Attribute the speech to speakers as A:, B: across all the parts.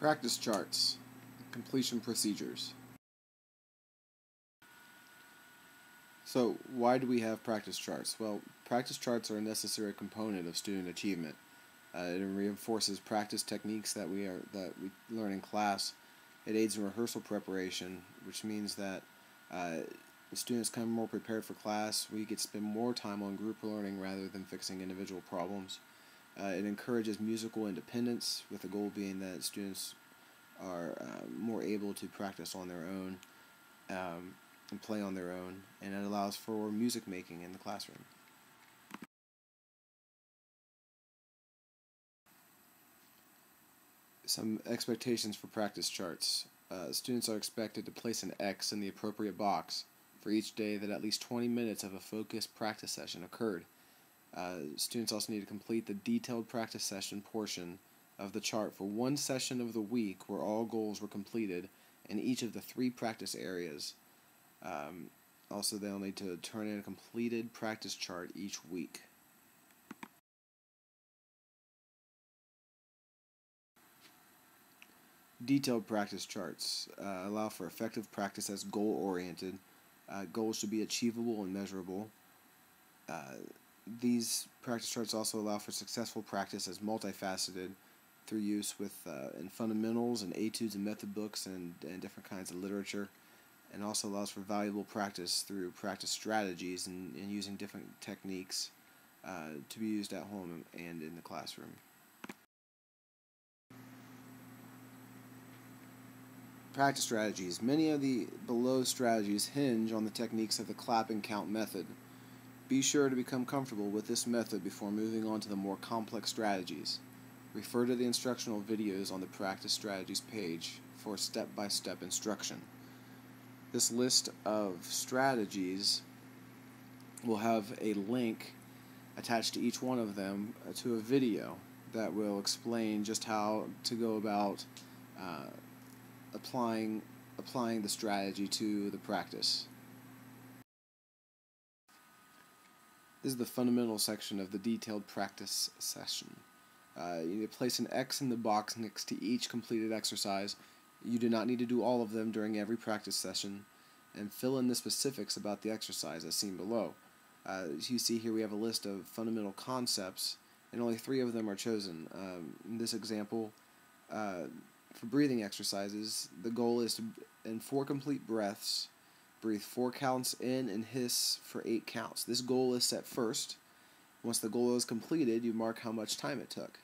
A: Practice charts, completion procedures. So, why do we have practice charts? Well, practice charts are a necessary component of student achievement. It reinforces practice techniques that we learn in class. It aids in rehearsal preparation, which means that the students come more prepared for class. We get to spend more time on group learning rather than fixing individual problems. It encourages musical independence, with the goal being that students are more able to practice on their own and play on their own, and it allows for music making in the classroom. Some expectations for practice charts. Students are expected to place an X in the appropriate box for each day that at least 20 minutes of a focused practice session occurred. Students also need to complete the detailed practice session portion of the chart for one session of the week where all goals were completed in each of the 3 practice areas. Also, they'll need to turn in a completed practice chart each week. Detailed practice charts allow for effective practice as goal-oriented. Goals should be achievable and measurable. These practice charts also allow for successful practice as multifaceted through use in fundamentals and etudes and method books and different kinds of literature, and also allows for valuable practice through practice strategies and using different techniques to be used at home and in the classroom. Practice strategies. Many of the below strategies hinge on the techniques of the clap and count method. Be sure to become comfortable with this method before moving on to the more complex strategies. Refer to the instructional videos on the practice strategies page for step-by-step instruction. This list of strategies will have a link attached to each one of them to a video that will explain just how to go about applying the strategy to the practice. This is the fundamental section of the detailed practice session. You need to place an X in the box next to each completed exercise. You do not need to do all of them during every practice session, and fill in the specifics about the exercise as seen below. As you see here, we have a list of fundamental concepts, and only 3 of them are chosen. In this example, for breathing exercises, the goal is to, in 4 complete breaths, breathe 4 counts in and hiss for 8 counts. This goal is set first. Once the goal is completed, you mark how much time it took.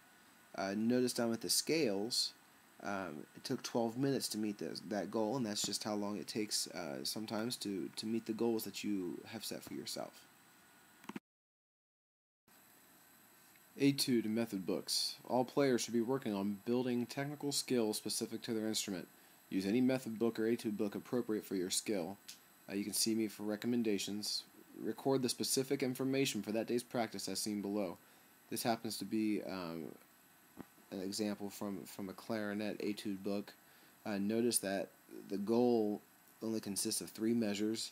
A: Notice down with the scales, it took 12 minutes to meet that goal, and that's just how long it takes sometimes to meet the goals that you have set for yourself. Etude and method books. All players should be working on building technical skills specific to their instrument. Use any method book or etude book appropriate for your skill. You can see me for recommendations. Record the specific information for that day's practice as seen below. This happens to be an example from a clarinet etude book. Notice that the goal only consists of 3 measures,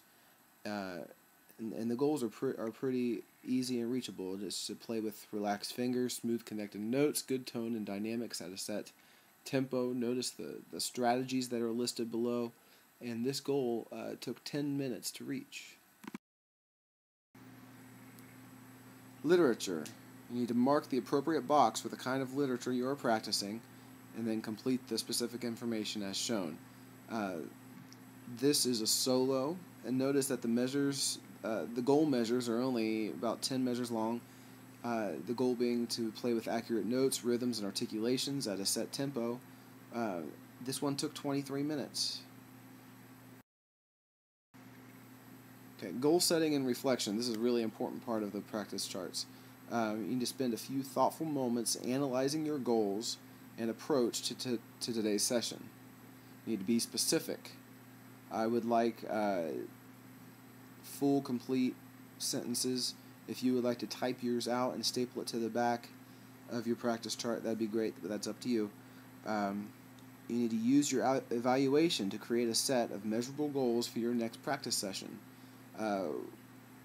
A: and the goals are pretty easy and reachable. Just to play with relaxed fingers, smooth connected notes, good tone and dynamics at a set tempo. Notice the strategies that are listed below, and this goal took 10 minutes to reach. Literature. You need to mark the appropriate box for the kind of literature you are practicing, and then complete the specific information as shown. This is a solo, and notice that the goal measures are only about 10 measures long. The goal being to play with accurate notes, rhythms, and articulations at a set tempo. This one took 23 minutes. Okay, goal setting and reflection. This is a really important part of the practice charts. You need to spend a few thoughtful moments analyzing your goals and approach to today's session. You need to be specific. I would like full, complete sentences. If you would like to type yours out and staple it to the back of your practice chart, that'd be great, but that's up to you. You need to use your evaluation to create a set of measurable goals for your next practice session.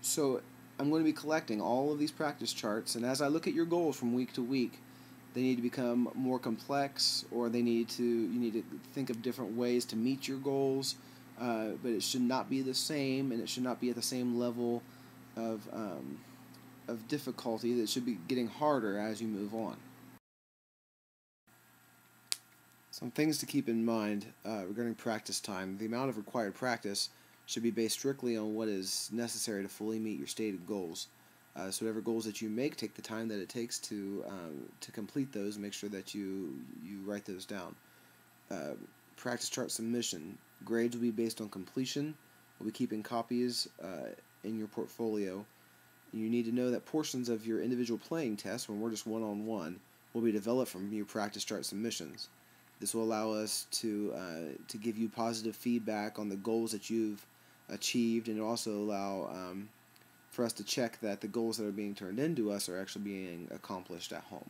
A: So I'm going to be collecting all of these practice charts, and as I look at your goals from week to week, they need to become more complex, or you need to think of different ways to meet your goals. But it should not be the same, and it should not be at the same level of difficulty. That should be getting harder as you move on. Some things to keep in mind regarding practice time. The amount of required practice should be based strictly on what is necessary to fully meet your stated goals. So whatever goals that you make, take the time that it takes to complete those. Make sure that you write those down. Practice chart submission. Grades will be based on completion. We'll be keeping copies in your portfolio. You need to know that portions of your individual playing tests, when we're just one-on-one, will be developed from your practice chart submissions. This will allow us to give you positive feedback on the goals that you've achieved, and also allow for us to check that the goals that are being turned into us are actually being accomplished at home.